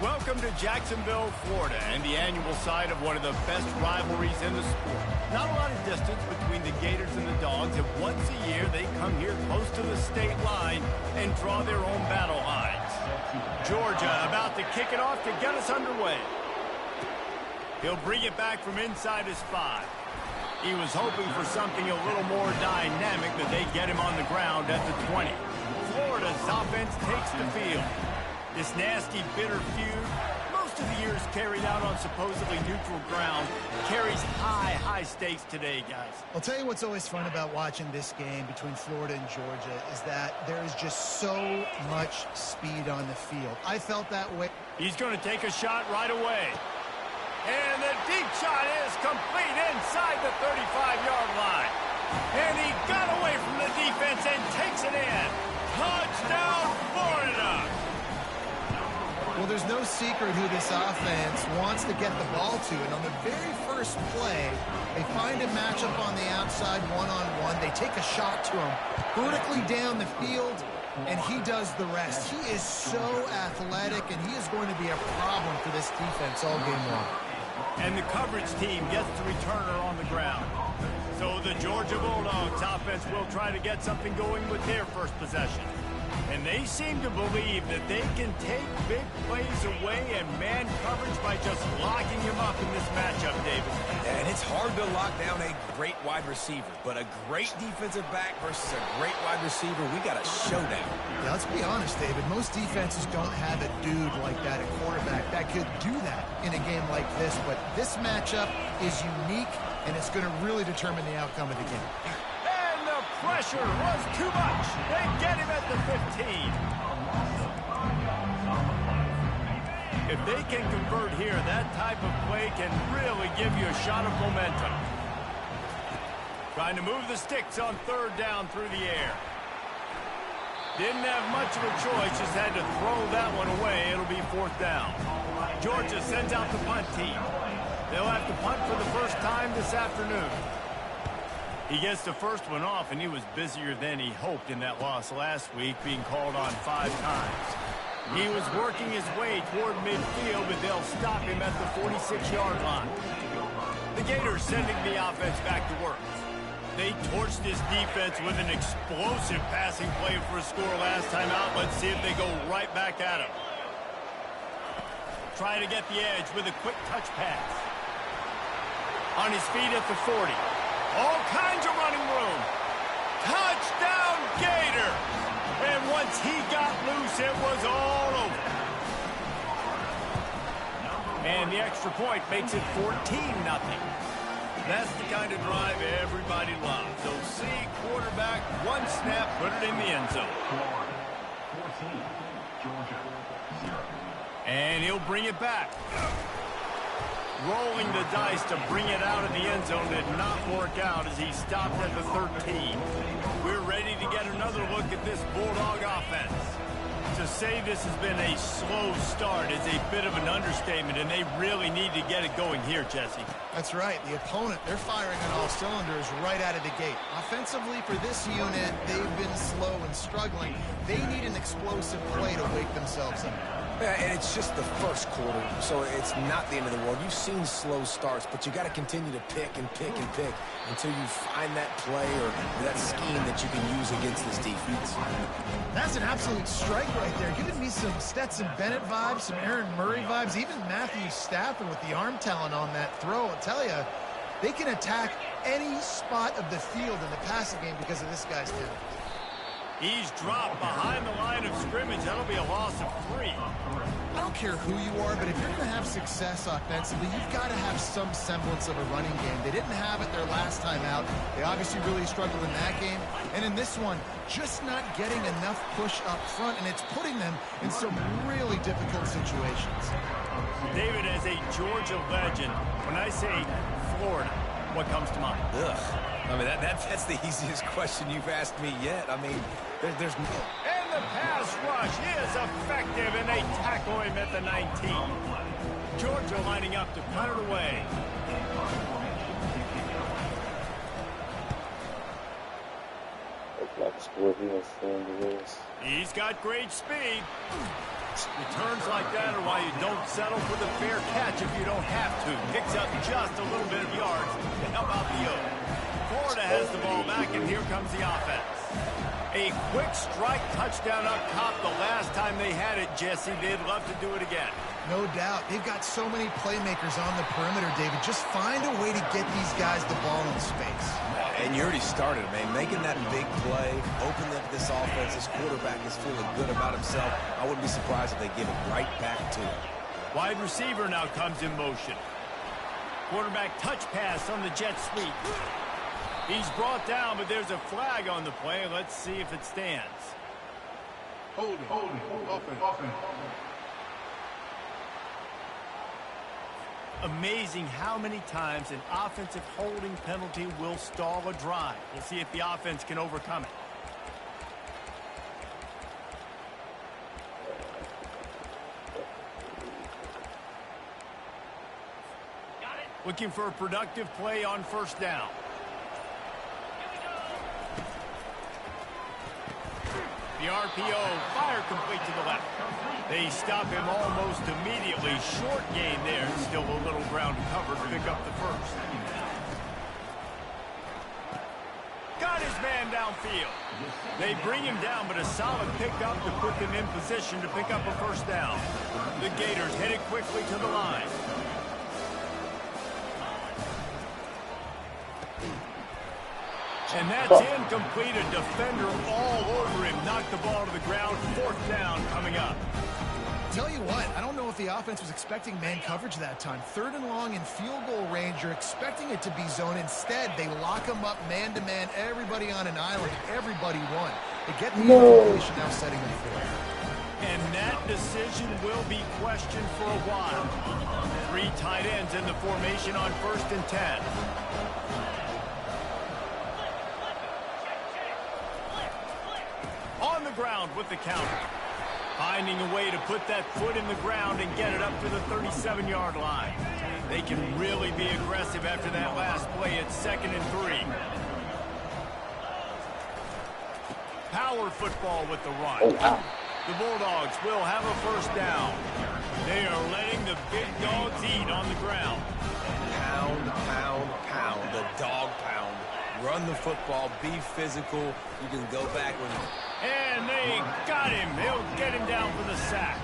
Welcome to Jacksonville, Florida, and the annual site of one of the best rivalries in the sport. Not a lot of distance between the Gators and the Dogs, and once a year they come here close to the state line and draw their own battle lines. Georgia about to kick it off to get us underway. He'll bring it back from inside his 5. He was hoping for something a little more dynamic, but they get him on the ground at the 20. Florida's offense takes the field. This nasty, bitter feud, most of the years carried out on supposedly neutral ground, carries high stakes today, guys. I'll tell you what's always fun about watching this game between Florida and Georgia is that there is just so much speed on the field. I felt that way. He's going to take a shot right away. And the deep shot is complete inside the 35-yard line. And he got away from the defense and takes it in. Touchdown, Florida! Well, there's no secret who this offense wants to get the ball to. And on the very first play, they find a matchup on the outside one-on-one. They take a shot to him vertically down the field, and he does the rest. He is so athletic, and he is going to be a problem for this defense all game long. And the coverage team gets the returner on the ground. So the Georgia Bulldogs offense will try to get something going with their first possession. And they seem to believe that they can take big plays away and man coverage by just locking him up in this matchup, David. And it's hard to lock down a great wide receiver, but a great defensive back versus a great wide receiver, we got a showdown. Yeah, let's be honest, David. Most defenses don't have a dude like that, a quarterback, that could do that in a game like this. But this matchup is unique, and it's going to really determine the outcome of the game. Pressure was too much. They get him at the 15. If they can convert here, that type of play can really give you a shot of momentum. Trying to move the sticks on third down through the air. Didn't have much of a choice, just had to throw that one away. It'll be fourth down. Georgia sends out the punt team. They'll have to punt for the first time this afternoon. He gets the first one off, and he was busier than he hoped in that loss last week, being called on 5 times. He was working his way toward midfield, but they'll stop him at the 46-yard line. The Gators sending the offense back to work. They torched this defense with an explosive passing play for a score last time out. Let's see if they go right back at him. Try to get the edge with a quick touch pass. On his feet at the 40. All kinds of running room. Touchdown, Gator! And once he got loose, it was all over. And the extra point makes it 14-0. That's the kind of drive everybody loves. So see quarterback, one snap, put it in the end zone. And he'll bring it back. Rolling the dice to bring it out of the end zone did not work out as he stopped at the 13. We're ready to get another look at this Bulldog offense. To say this has been a slow start is a bit of an understatement, and they really need to get it going here, Jesse. That's right. The opponent, they're firing on all cylinders right out of the gate. Offensively, for this unit, they've been slow and struggling. They need an explosive play to wake themselves up. Yeah, and it's just the first quarter, so it's not the end of the world. You've seen slow starts, but you got to continue to pick and pick and pick until you find that play or that scheme that you can use against this defense. That's an absolute strike right there. Giving me some Stetson Bennett vibes, some Aaron Murray vibes, even Matthew Stafford with the arm talent on that throw. I'll tell you, they can attack any spot of the field in the passing game because of this guy's talent. He's dropped behind the line of scrimmage. That'll be a loss of 3. I don't care who you are, but if you're going to have success offensively, you've got to have some semblance of a running game. They didn't have it their last time out. They obviously really struggled in that game. And in this one, just not getting enough push up front, and it's putting them in some really difficult situations. David, as a Georgia legend, when I say Florida, what comes to mind? Ugh. I mean, that's the easiest question you've asked me yet. I mean, there's no... And the pass rush is effective, and they tackle him at the 19. Georgia lining up to punt it away. He's got great speed. Returns like that are why you don't settle for the fair catch if you don't have to. Picks up just a little bit of yards to help out the Oak. Florida has the ball back, and here comes the offense. A quick strike touchdown up top the last time they had it, Jesse. They'd love to do it again. No doubt. They've got so many playmakers on the perimeter, David. Just find a way to get these guys the ball in space. And you already started, man. Making that big play, opening up this offense. This quarterback is feeling good about himself. I wouldn't be surprised if they give it right back to him. Wide receiver now comes in motion. Quarterback touch pass on the jet sweep. He's brought down, but there's a flag on the play. Let's see if it stands. Holding. Offense. Amazing how many times an offensive holding penalty will stall a drive. We'll see if the offense can overcome it. Looking for a productive play on first down. The RPO, fire complete to the left. They stop him almost immediately. Short gain there. Still a little ground to cover to pick up the first. Got his man downfield. They bring him down, but a solid pickup to put them in position to pick up a first down. The Gators headed quickly to the line. And that's incomplete. A defender all over him. Knocked the ball to the ground. Fourth down coming up. Tell you what, I don't know if the offense was expecting man coverage that time. Third and long in field goal range, you're expecting it to be zone. Instead, they lock them up man-to-man, everybody on an island, everybody won. They get the information now setting them forward. And that decision will be questioned for a while. 3 tight ends in the formation on 1st and 10. On the ground with the counter. Finding a way to put that foot in the ground and get it up to the 37-yard line. They can really be aggressive after that last play at 2nd and 3. Power football with the run. Oh, wow. The Bulldogs will have a first down. They are letting the big dogs eat on the ground. Pound, pound, pound. The dog pound. Run the football. Be physical. You can go back when... And they got him. They'll get him down for the sack.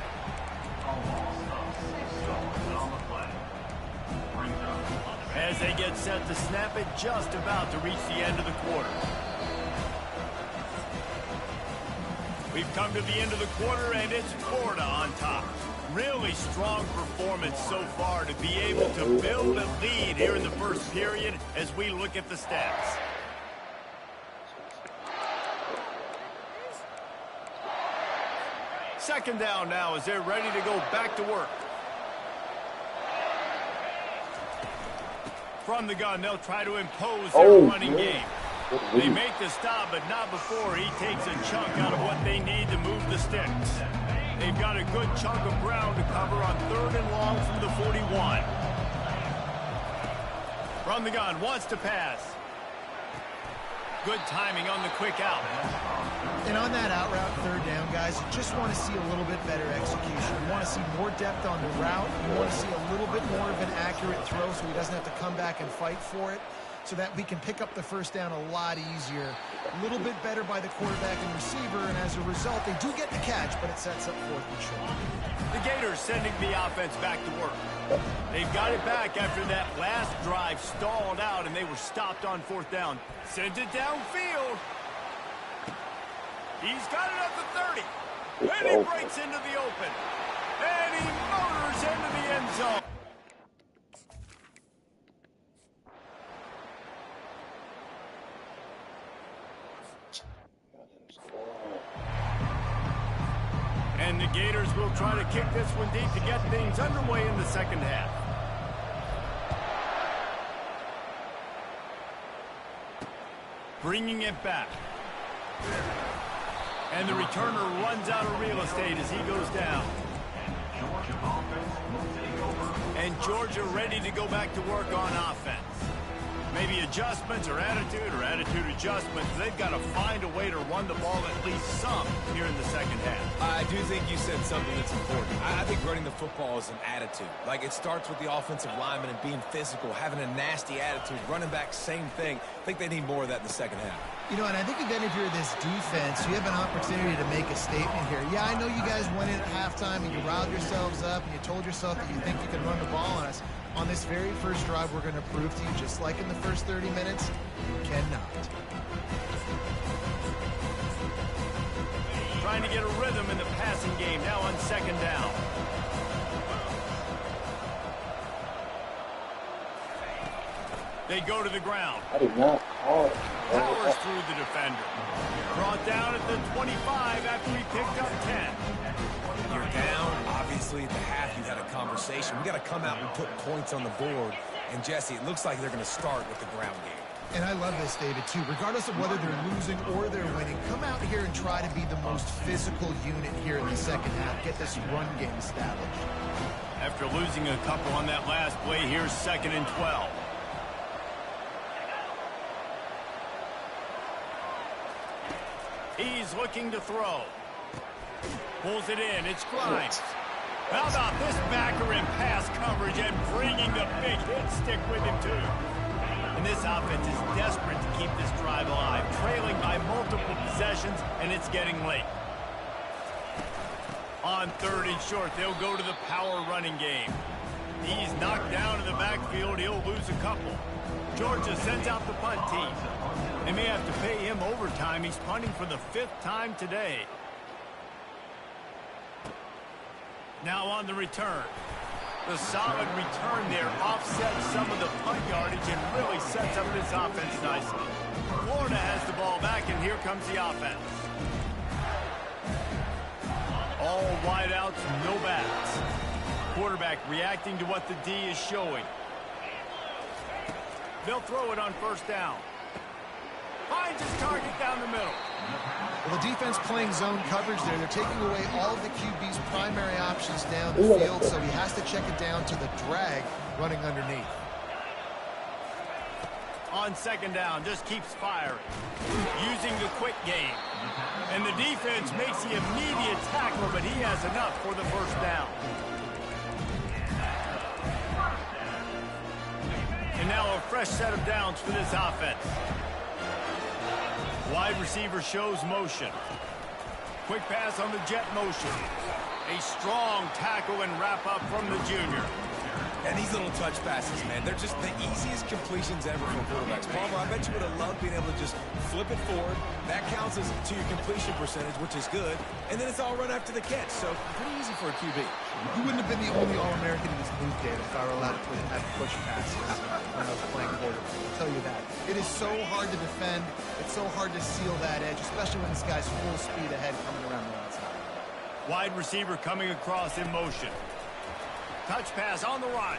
As they get set to snap it, just about to reach the end of the quarter. We've come to the end of the quarter, and it's Florida on top. Really strong performance so far to be able to build a lead here in the first period as we look at the stats. Second down now as they're ready to go back to work. From the gun, they'll try to impose their running game. They make the stop, but not before he takes a chunk out of what they need to move the sticks. They've got a good chunk of ground to cover on 3rd and long from the 41. From the gun, wants to pass. Good timing on the quick out. And on that out route, 3rd down, guys, you just want to see a little bit better execution. You want to see more depth on the route. You want to see a little bit more of an accurate throw so he doesn't have to come back and fight for it, so that we can pick up the first down a lot easier. A little bit better by the quarterback and receiver, and as a result, they do get the catch, but it sets up 4th and short. The Gators sending the offense back to work. They've got it back after that last drive stalled out, and they were stopped on 4th down. Sends it downfield. He's got it at the 30. And he breaks into the open. And he motors into the end zone. And the Gators will try to kick this one deep to get things underway in the second half. Bringing it back. And the returner runs out of real estate as he goes down. And Georgia ready to go back to work on offense. Maybe adjustments or attitude adjustments. They've got to find a way to run the ball at least some here in the second half. I do think you said something that's important. I think running the football is an attitude. Like, it starts with the offensive lineman and being physical, having a nasty attitude. Running back, same thing. I think they need more of that in the second half. You know, and I think again, if you're this defense, you have an opportunity to make a statement here. Yeah, I know you guys went in at halftime and you riled yourselves up and you told yourself that you think you can run the ball on us. On this very first drive, we're going to prove to you, just like in the first 30 minutes, you cannot. Trying to get a rhythm in the passing game now on second down. They go to the ground. I did not call it. Powers through the defender. Brought down at the 25 after he picked up 10. You're down. Obviously, at the half, you had a conversation. We got to come out and put points on the board. And, Jesse, it looks like they're going to start with the ground game. And I love this, David, too. Regardless of whether they're losing or they're winning, come out here and try to be the most physical unit here in the second half. Get this run game established. After losing a couple on that last play, here's 2nd and 12. He's looking to throw. Pulls it in. It's Grimes. How about this backer in pass coverage and bringing the big hit stick with him, too? And this offense is desperate to keep this drive alive, trailing by multiple possessions, and it's getting late. On 3rd and short, they'll go to the power running game. He's knocked down in the backfield. He'll lose a couple. Georgia sends out the punt team. They may have to pay him overtime. He's punting for the 5th time today. Now on the return. The solid return there offsets some of the punt yardage and really sets up this offense nicely. Florida has the ball back, and here comes the offense. All wideouts, no backs. Quarterback reacting to what the D is showing. They'll throw it on 1st down. Finds his target down the middle. Well, the defense playing zone coverage there. They're taking away all of the QB's primary options down the field, so he has to check it down to the drag running underneath. On 2nd down, just keeps firing. Using the quick game. And the defense makes the immediate tackle, but he has enough for the 1st down. And now a fresh set of downs for this offense. Wide receiver shows motion. Quick pass on the jet motion. A strong tackle and wrap up from the junior. And these little touch passes, man, they're just the easiest completions ever for quarterbacks. Palmer, I bet you would have loved being able to just flip it forward. That counts as to your completion percentage, which is good. And then it's all run after the catch, so pretty easy for a QB. You wouldn't have been the only All-American in this booth, David, if I were allowed to have push passes when I was playing quarterback. I'll tell you that. It is so hard to defend. It's so hard to seal that edge, especially when this guy's full speed ahead coming around the outside. Wide receiver coming across in motion. Touch pass on the run.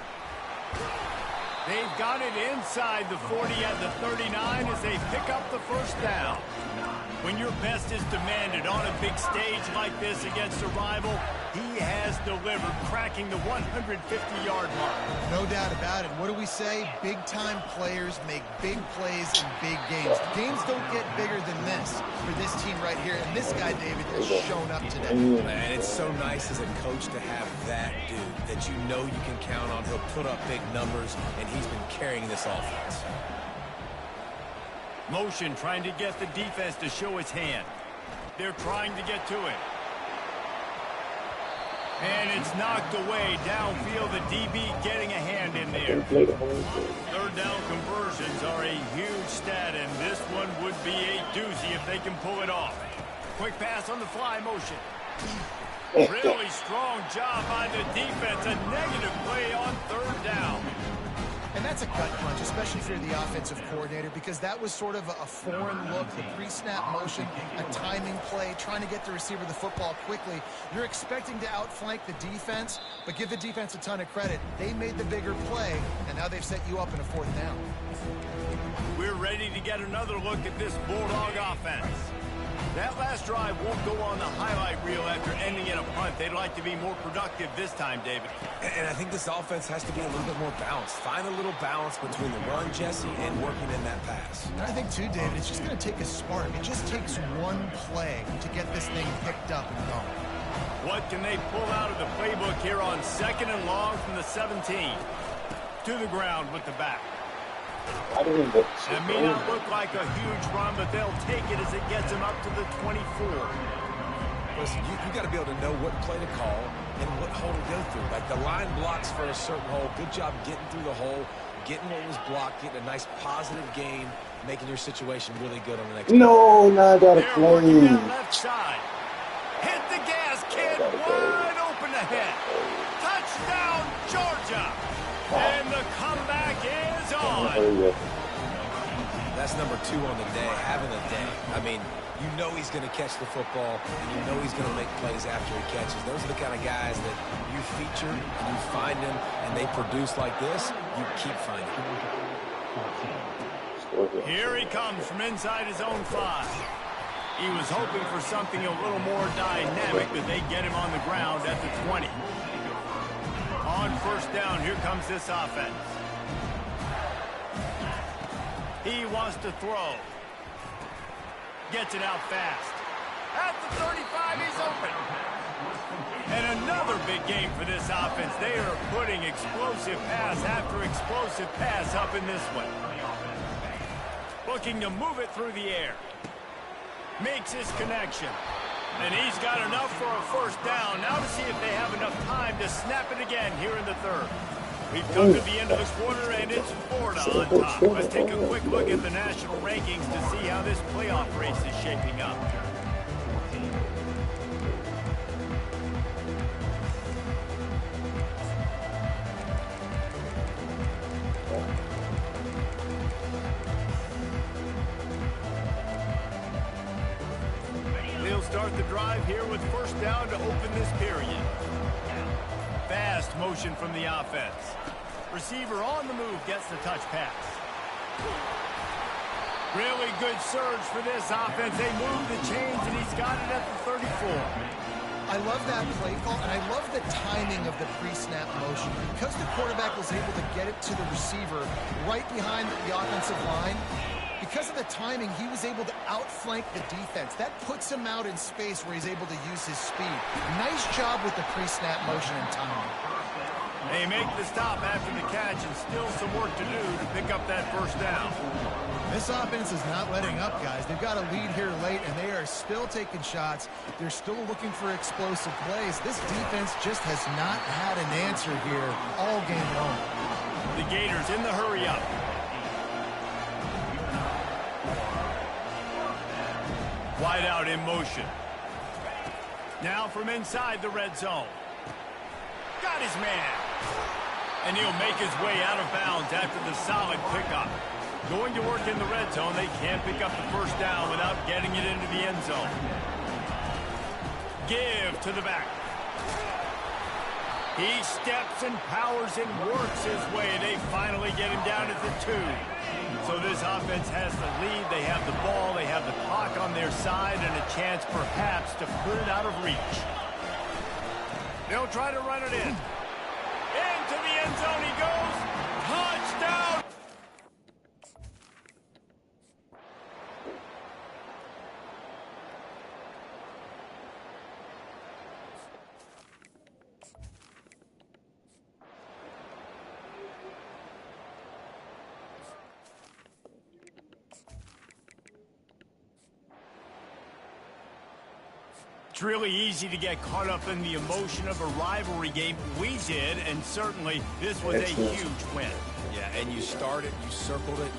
They've got it inside the 40 at the 39 as they pick up the 1st down. When your best is demanded on a big stage like this against a rival, he has delivered, cracking the 150-yard mark. No doubt about it. What do we say? Big-time players make big plays in big games. Games don't get bigger than this for this team right here, and this guy, David, has shown up today. Man, it's so nice as a coach to have that dude that you know you can count on. He'll put up big numbers, and he's been carrying this offense. Motion trying to get the defense to show its hand. They're trying to get to it. And it's knocked away downfield. The DB getting a hand in there. 3rd down conversions are a huge stat, and this one would be a doozy if they can pull it off. Quick pass on the fly motion. Really strong job by the defense. A negative play on 3rd down. And that's a gut punch, especially if you're the offensive coordinator, because that was sort of a foreign look, the pre-snap motion, a timing play, trying to get the receiver the football quickly. You're expecting to outflank the defense, but give the defense a ton of credit. They made the bigger play, and now they've set you up in a 4th down. We're ready to get another look at this Bulldog offense. That last drive won't go on the highlight reel after ending in a punt. They'd like to be more productive this time, David. And I think this offense has to be a little bit more balanced. Find a little balance between the run, Jesse, and working in that pass. And I think, too, David, it's just going to take a spark. It just takes one play to get this thing picked up and going. What can they pull out of the playbook here on 2nd and long from the 17? To the ground with the back. It may not look like a huge run, but they'll take it as it gets them up to the 24. Listen, you got to be able to know what play to call and what hole to go through. Like the line blocks for a certain hole. Good job getting through the hole, getting what was blocked, getting a nice positive gain, making your situation really good on the next No, not that play. That left side. Hit the gas, kid. Wide open ahead. Touchdown, Georgia. And the comeback is on. That's number 2 on the day, having a day. I mean, you know he's going to catch the football, and you know he's going to make plays after he catches. Those are the kind of guys that you feature, and you find them, and they produce like this, you keep finding them. Here he comes from inside his own 5. He was hoping for something a little more dynamic, but they get him on the ground at the 20. On 1st down, here comes this offense. He wants to throw. Gets it out fast. At the 35, he's open. And another big game for this offense. They are putting explosive pass after explosive pass up in this one. Looking to move it through the air. Makes his connection. And he's got enough for a 1st down. Now to see if they have enough time to snap it again here in the 3rd. We've come to the end of the quarter, and it's Florida on top. Let's take a quick look at the national rankings to see how this playoff race is shaping up. They'll start the drive here with 1st down to open this period. Fast motion from the offense. Receiver on the move gets the touch pass. Really good surge for this offense. They move the chains, and he's got it at the 34. I love that play call, and I love the timing of the pre-snap motion. Because the quarterback was able to get it to the receiver right behind the offensive line, because of the timing, he was able to outflank the defense. That puts him out in space where he's able to use his speed. Nice job with the pre-snap motion and timing. They make the stop after the catch, and still some work to do to pick up that 1st down. This offense is not letting up, guys. They've got a lead here late, and they are still taking shots. They're still looking for explosive plays. This defense just has not had an answer here all game long. The Gators in the hurry up. Wide out in motion. Now from inside the red zone. Got his man. And he'll make his way out of bounds after the solid pickup. Going to work in the red zone, they can't pick up the 1st down without getting it into the end zone. Give to the back. He steps and powers and works his way. They finally get him down at the 2. So this offense has the lead. They have the ball. They have the clock on their side and a chance perhaps to put it out of reach. They'll try to run it in. Into the end zone he goes. Touchdown! It's really easy to get caught up in the emotion of a rivalry game. We did, and certainly this was a huge win. Yeah, and you started, you circled it, you